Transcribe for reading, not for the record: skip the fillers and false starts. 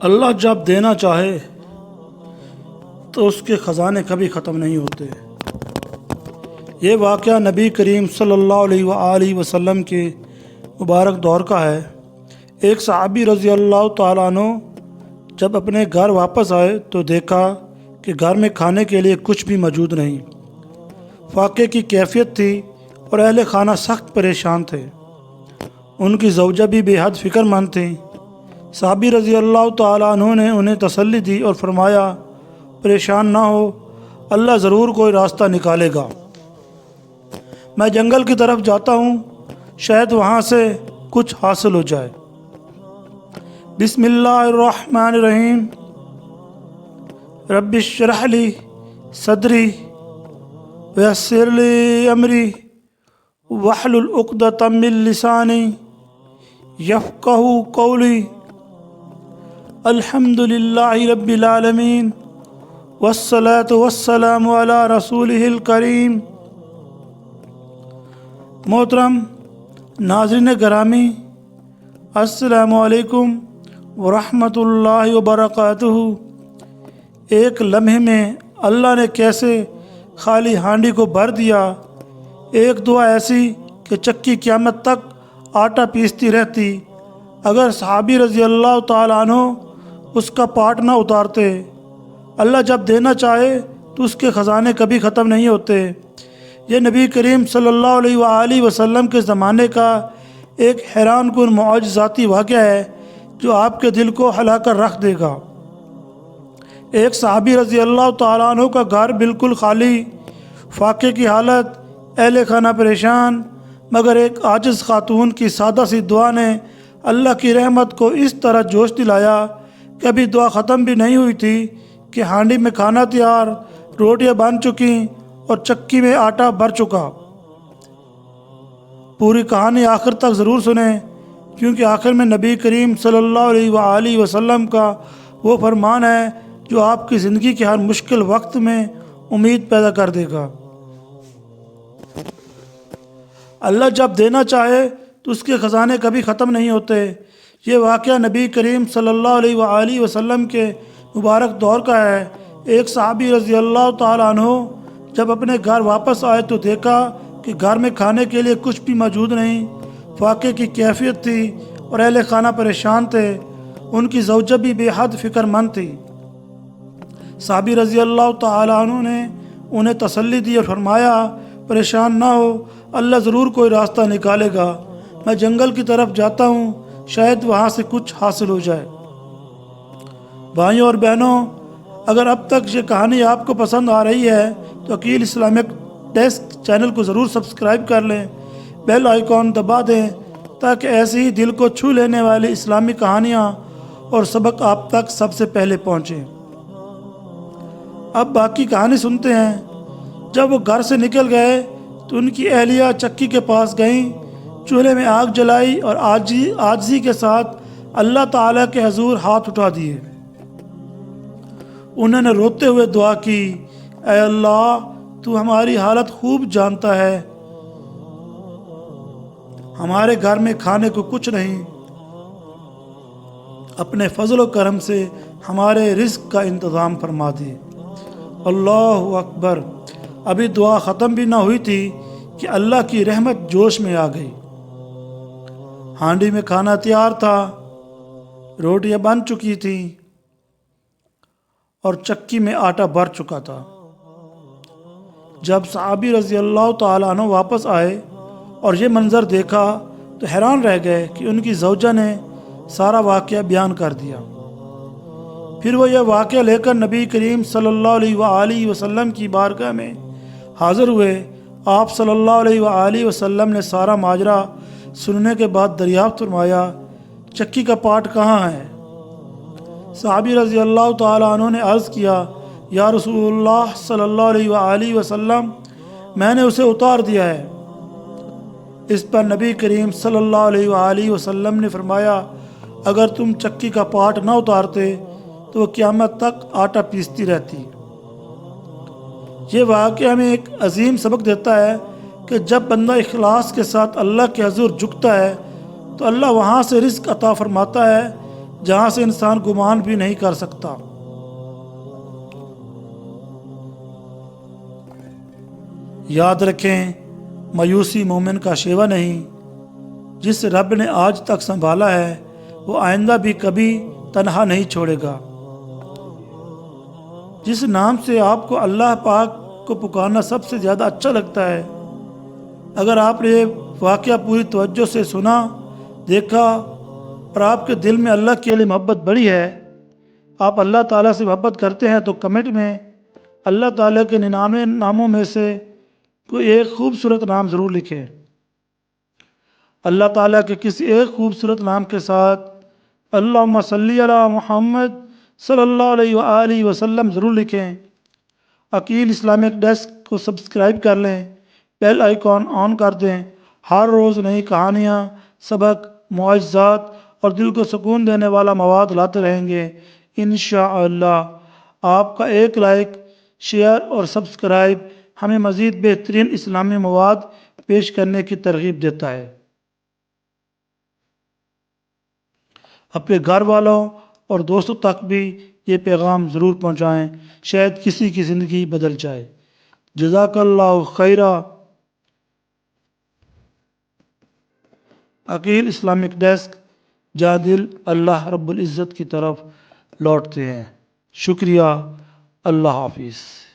اللہ جب دینا چاہے تو اس کے خزانے کبھی ختم نہیں ہوتے۔ یہ واقعہ نبی کریم صلی اللہ علیہ وآلہ وسلم کے مبارک دور کا ہے۔ ایک صحابی رضی اللہ تعالیٰ عنہ جب اپنے گھر واپس آئے تو دیکھا کہ گھر میں کھانے کے لیے کچھ بھی موجود نہیں۔ فاقے کی کیفیت تھی اور اہل خانہ سخت پریشان تھے۔ ان کی زوجہ بھی بے حد فکر مند تھیں۔ صحابی رضی اللہ تعالیٰ عنہ نے انہیں تسلی دی اور فرمایا، پریشان نہ ہو، اللہ ضرور کوئی راستہ نکالے گا۔ میں جنگل کی طرف جاتا ہوں، شاید وہاں سے کچھ حاصل ہو جائے۔ بسم اللہ الرحمن الرحیم۔ رب اشرح لی صدری ویسر لی امری واحلل عقدۃ من لسانی یفقہوا قولی۔ الحمد للہ رب العالمین والصلاة والسلام علی رسولہ الکریم۔ محترم ناظرین گرامی، السلام علیکم ورحمۃ اللہ وبرکاتہ۔ ایک لمحے میں اللہ نے کیسے خالی ہانڈی کو بھر دیا۔ ایک دعا ایسی کہ چکی قیامت تک آٹا پیستی رہتی۔ اگر صحابی رضی اللہ تعالیٰ عنہ اس کا پاٹ نہ اتارتے۔ اللہ جب دینا چاہے تو اس کے خزانے کبھی ختم نہیں ہوتے۔ یہ نبی کریم صلی اللہ علیہ وآلہ وسلم کے زمانے کا ایک حیران کن معجزاتی واقعہ ہے جو آپ کے دل کو ہلا کر رکھ دے گا۔ ایک صحابی رضی اللہ تعالیٰ عنہ کا گھر بالکل خالی، فاقے کی حالت، اہل خانہ پریشان، مگر ایک عاجز خاتون کی سادہ سی دعا نے اللہ کی رحمت کو اس طرح جوش دلایا کہ ابھی دعا ختم بھی نہیں ہوئی تھی کہ ہانڈی میں کھانا تیار، روٹیاں بن چکیں اور چکی میں آٹا بھر چکا۔ پوری کہانی آخر تک ضرور سنیں، کیونکہ آخر میں نبی کریم صلی اللہ علیہ وآلہ وسلم کا وہ فرمان ہے جو آپ کی زندگی کے ہر مشکل وقت میں امید پیدا کر دے گا۔ اللہ جب دینا چاہے تو اس کے خزانے کبھی ختم نہیں ہوتے۔ یہ واقعہ نبی کریم صلی اللہ علیہ وآلہ وسلم کے مبارک دور کا ہے۔ ایک صحابی رضی اللہ تعالیٰ عنہ جب اپنے گھر واپس آئے تو دیکھا کہ گھر میں کھانے کے لیے کچھ بھی موجود نہیں۔ فاقے کی کیفیت تھی اور اہل خانہ پریشان تھے۔ ان کی زوجہ بھی بے حد فکر مند تھی۔ صحابی رضی اللہ تعالیٰ عنہ نے انہیں تسلی دی اور فرمایا، پریشان نہ ہو، اللہ ضرور کوئی راستہ نکالے گا۔ میں جنگل کی طرف جاتا ہوں، شاید وہاں سے کچھ حاصل ہو جائے۔ بھائیوں اور بہنوں، اگر اب تک یہ کہانی آپ کو پسند آ رہی ہے تو عقیل اسلامک ڈیسک چینل کو ضرور سبسکرائب کر لیں، بیل آئیکن دبا دیں تاکہ ایسی ہی دل کو چھو لینے والی اسلامی کہانیاں اور سبق آپ تک سب سے پہلے پہنچیں۔ اب باقی کہانی سنتے ہیں۔ جب وہ گھر سے نکل گئے تو ان کی اہلیہ چکی کے پاس گئیں، چولہے میں آگ جلائی اور عاجزی کے ساتھ اللہ تعالیٰ کے حضور ہاتھ اٹھا دیے۔ انہوں نے روتے ہوئے دعا کی، اے اللہ، تو ہماری حالت خوب جانتا ہے، ہمارے گھر میں کھانے کو کچھ نہیں، اپنے فضل و کرم سے ہمارے رزق کا انتظام فرما دے۔ اللہ اکبر۔ ابھی دعا ختم بھی نہ ہوئی تھی کہ اللہ کی رحمت جوش میں آ گئی۔ ہانڈی میں کھانا تیار تھا، روٹیاں بن چکی تھیں اور چکی میں آٹا بھر چکا تھا۔ جب صحابی رضی اللہ تعالیٰ عنہ واپس آئے اور یہ منظر دیکھا تو حیران رہ گئے کہ ان کی زوجہ نے سارا واقعہ بیان کر دیا۔ پھر وہ یہ واقعہ لے کر نبی کریم صلی اللہ علیہ وآلہ وسلم کی بارگاہ میں حاضر ہوئے۔ آپ صلی اللہ علیہ وآلہ وسلم نے سارا ماجرا سننے کے بعد دریافت فرمایا، چکی کا پاٹ کہاں ہے؟ صحابی رضی اللہ تعالیٰ عنہ نے عرض کیا، یا رسول اللہ صلی اللہ علیہ وآلہ وسلم، میں نے اسے اتار دیا ہے۔ اس پر نبی کریم صلی اللہ علیہ وآلہ وسلم نے فرمایا، اگر تم چکی کا پاٹ نہ اتارتے تو وہ قیامت تک آٹا پیستی رہتی۔ یہ واقعہ ہمیں ایک عظیم سبق دیتا ہے کہ جب بندہ اخلاص کے ساتھ اللہ کے حضور جھکتا ہے تو اللہ وہاں سے رزق عطا فرماتا ہے جہاں سے انسان گمان بھی نہیں کر سکتا۔ یاد رکھیں، مایوسی مومن کا شیوا نہیں۔ جس رب نے آج تک سنبھالا ہے وہ آئندہ بھی کبھی تنہا نہیں چھوڑے گا۔ جس نام سے آپ کو اللہ پاک کو پکارنا سب سے زیادہ اچھا لگتا ہے، اگر آپ نے یہ واقعہ پوری توجہ سے سنا، دیکھا اور آپ کے دل میں اللہ کے لیے محبت بڑھی ہے، آپ اللہ تعالیٰ سے محبت کرتے ہیں، تو کمنٹ میں اللہ تعالیٰ کے 99 ناموں میں سے کوئی ایک خوبصورت نام ضرور لکھیں۔ اللہ تعالیٰ کے کسی ایک خوبصورت نام کے ساتھ اللہم صلی علی محمد صلی اللہ علیہ وآلہ وسلم ضرور لکھیں۔ عقیل اسلامک ڈیسک کو سبسکرائب کر لیں، بیل آئیکن آن کر دیں۔ ہر روز نئی کہانیاں، سبق، معجزات اور دل کو سکون دینے والا مواد لاتے رہیں گے انشاءاللہ۔ آپ کا ایک لائک، شیئر اور سبسکرائب ہمیں مزید بہترین اسلامی مواد پیش کرنے کی ترغیب دیتا ہے۔ اپنے گھر والوں اور دوستوں تک بھی یہ پیغام ضرور پہنچائیں، شاید کسی کی زندگی بدل جائے۔ جزاک اللہ خیرہ۔ عقیل اسلامک ڈیسک، جہاں دل اللہ رب العزت کی طرف لوٹتے ہیں۔ شکریہ۔ اللہ حافظ۔